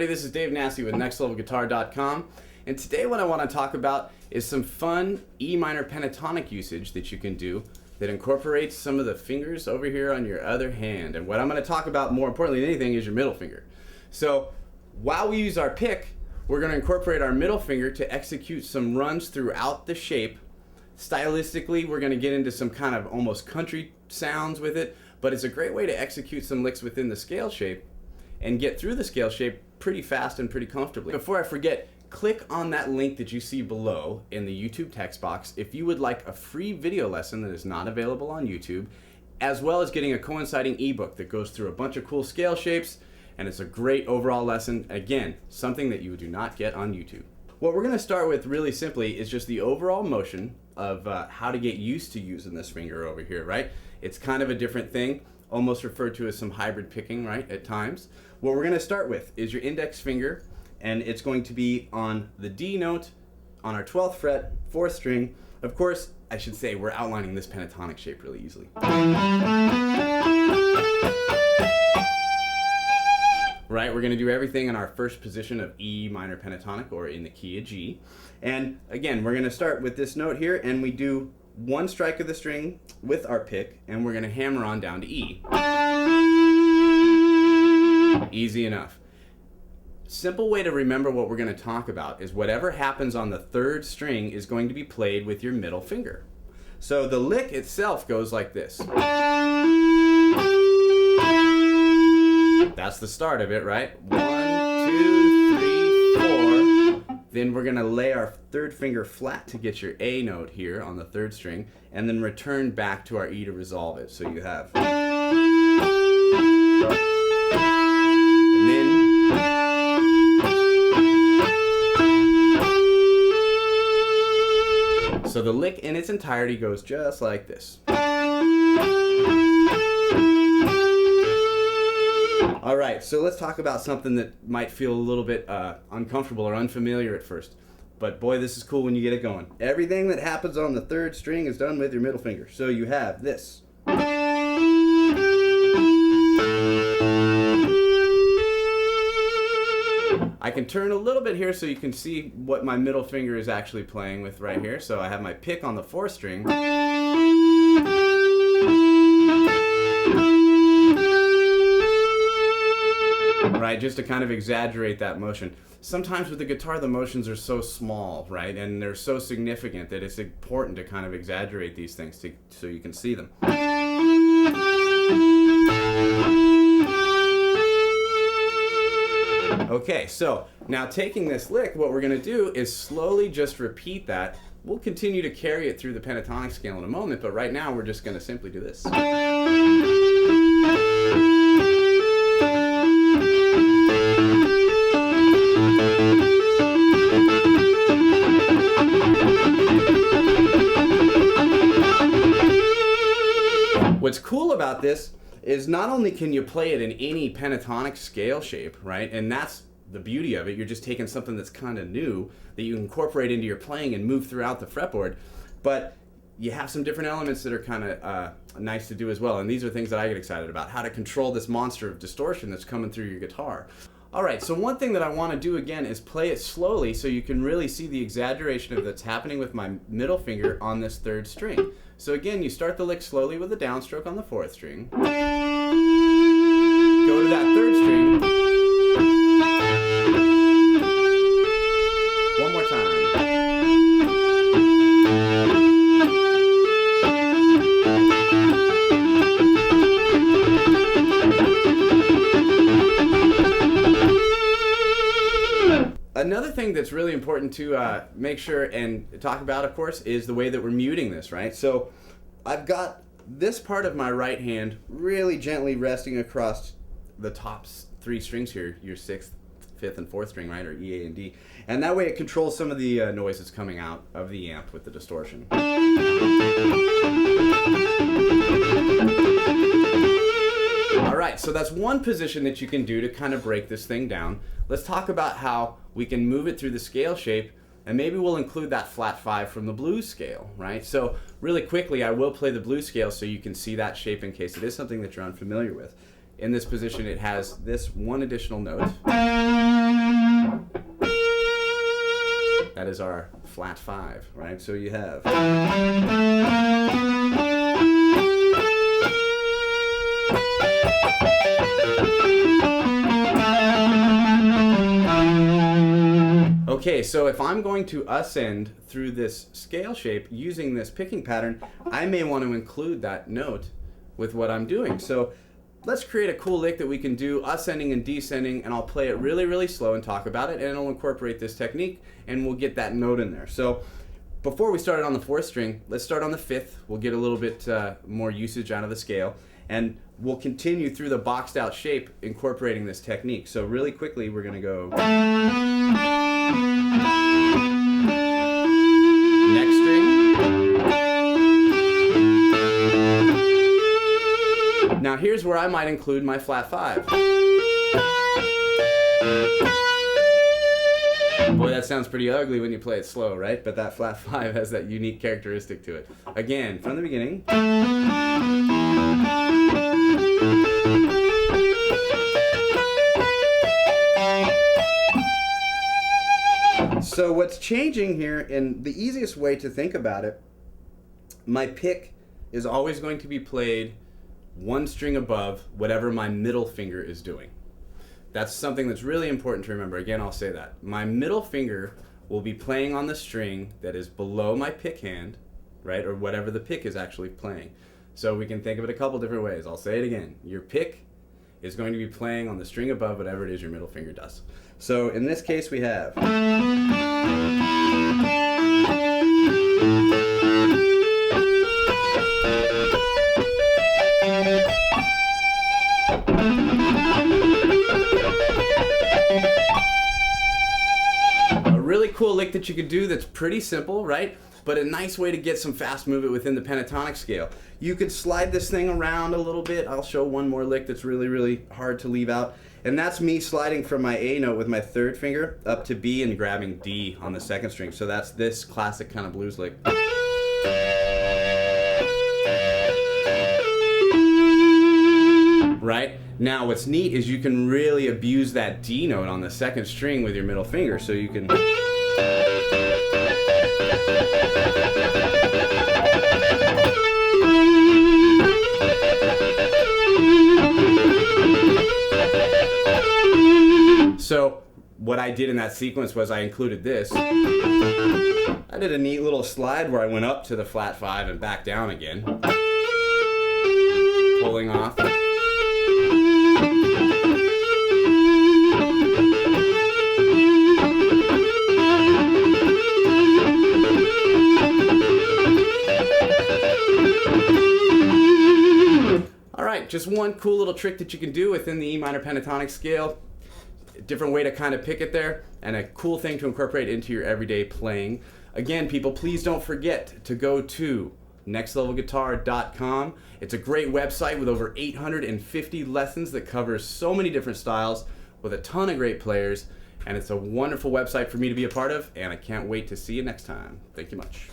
everybody, this is Dave Nasty with NextLevelGuitar.com, and today what I want to talk about is some fun E minor pentatonic usage that you can do that incorporates some of the fingers over here on your other hand. And what I'm going to talk about more importantly than anything is your middle finger. So while we use our pick, we're going to incorporate our middle finger to execute some runs throughout the shape. Stylistically, we're going to get into some kind of almost country sounds with it, but it's a great way to execute some licks within the scale shape and get through the scale shape pretty fast and pretty comfortably. Before I forget, click on that link that you see below in the YouTube text box if you would like a free video lesson that is not available on YouTube, as well as getting a coinciding ebook that goes through a bunch of cool scale shapes, and it's a great overall lesson. Again, something that you do not get on YouTube. What we're going to start with really simply is just the overall motion of how to get used to using this finger over here, right? It's kind of a different thing, almost referred to as some hybrid picking, right, at times. What we're going to start with is your index finger, and it's going to be on the D note on our 12th fret, 4th string. Of course, I should say we're outlining this pentatonic shape really easily. Right, we're going to do everything in our first position of E minor pentatonic, or in the key of G. And again, we're going to start with this note here, and we do one strike of the string with our pick, and we're going to hammer on down to E. Easy enough. Simple way to remember what we're going to talk about is whatever happens on the 3rd string is going to be played with your middle finger. So the lick itself goes like this. That's the start of it, right? 1, 2, 3, 4. Then we're going to lay our 3rd finger flat to get your A note here on the 3rd string, and then return back to our E to resolve it. So you have. And then. So the lick in its entirety goes just like this. All right, so let's talk about something that might feel a little bit uncomfortable or unfamiliar at first. But boy, this is cool when you get it going. Everything that happens on the 3rd string is done with your middle finger. So you have this. I can turn a little bit here so you can see what my middle finger is actually playing with right here. So I have my pick on the 4th string. Right, just to kind of exaggerate that motion. Sometimes with the guitar the motions are so small, right, and they're so significant that it's important to kind of exaggerate these things so you can see them. Okay, so now taking this lick, what we're going to do is slowly just repeat that. We'll continue to carry it through the pentatonic scale in a moment, but right now we're just going to simply do this. What's cool about this is not only can you play it in any pentatonic scale shape, right? And that's the beauty of it. You're just taking something that's kind of new that you incorporate into your playing and move throughout the fretboard. But you have some different elements that are kind of nice to do as well. And these are things that I get excited about, how to control this monster of distortion that's coming through your guitar. All right, so one thing that I want to do again is play it slowly so you can really see the exaggeration of that's happening with my middle finger on this 3rd string. So again, you start the lick slowly with a downstroke on the 4th string. Go to that 3rd string. One more time. Another thing that's really important to make sure and talk about, of course, is the way that we're muting this, right? So I've got this part of my right hand really gently resting across the top 3 strings here, your 6th, 5th, and 4th string, right, or E, A, and D. And that way it controls some of the noise that's coming out of the amp with the distortion. Alright, so that's one position that you can do to kind of break this thing down. Let's talk about how we can move it through the scale shape, and maybe we'll include that flat 5 from the blues scale, right? So really quickly, I will play the blues scale so you can see that shape in case it is something that you're unfamiliar with. in this position, it has this one additional note. That is our flat 5, right? So you have. Okay, so if I'm going to ascend through this scale shape using this picking pattern, I may want to include that note with what I'm doing. So let's create a cool lick that we can do ascending and descending, and I'll play it really, really slow and talk about it, and it'll incorporate this technique, and we'll get that note in there. So before we start on the 4th string, let's start on the 5th. We'll get a little bit more usage out of the scale, and we'll continue through the boxed out shape incorporating this technique. So really quickly, we're gonna go next string. Now here's where I might include my flat 5. Boy, that sounds pretty ugly when you play it slow, right? But that flat 5 has that unique characteristic to it. Again, from the beginning. So what's changing here, and the easiest way to think about it, my pick is always going to be played one string above whatever my middle finger is doing. That's something that's really important to remember. Again, I'll say that. My middle finger will be playing on the string that is below my pick hand, right? Or whatever the pick is actually playing. So we can think of it a couple different ways. I'll say it again. Your pick is going to be playing on the string above whatever it is your middle finger does. So in this case we have. A really cool lick that you could do that's pretty simple, right? But a nice way to get some fast movement within the pentatonic scale. You could slide this thing around a little bit. I'll show one more lick that's really, really hard to leave out. And that's me sliding from my A note with my 3rd finger up to B and grabbing D on the 2nd string. So that's this classic kind of blues lick. Right? Now what's neat is you can really abuse that D note on the 2nd string with your middle finger. So you can. So what I did in that sequence was I included this. I did a neat little slide where I went up to the flat 5 and back down again. Pulling off. All right, just one cool little trick that you can do within the E minor pentatonic scale. Different way to kind of pick it there, and a cool thing to incorporate into your everyday playing. Again, people, please don't forget to go to nextlevelguitar.com. It's a great website with over 850 lessons that covers so many different styles with a ton of great players, and it's a wonderful website for me to be a part of, and I can't wait to see you next time. Thank you much.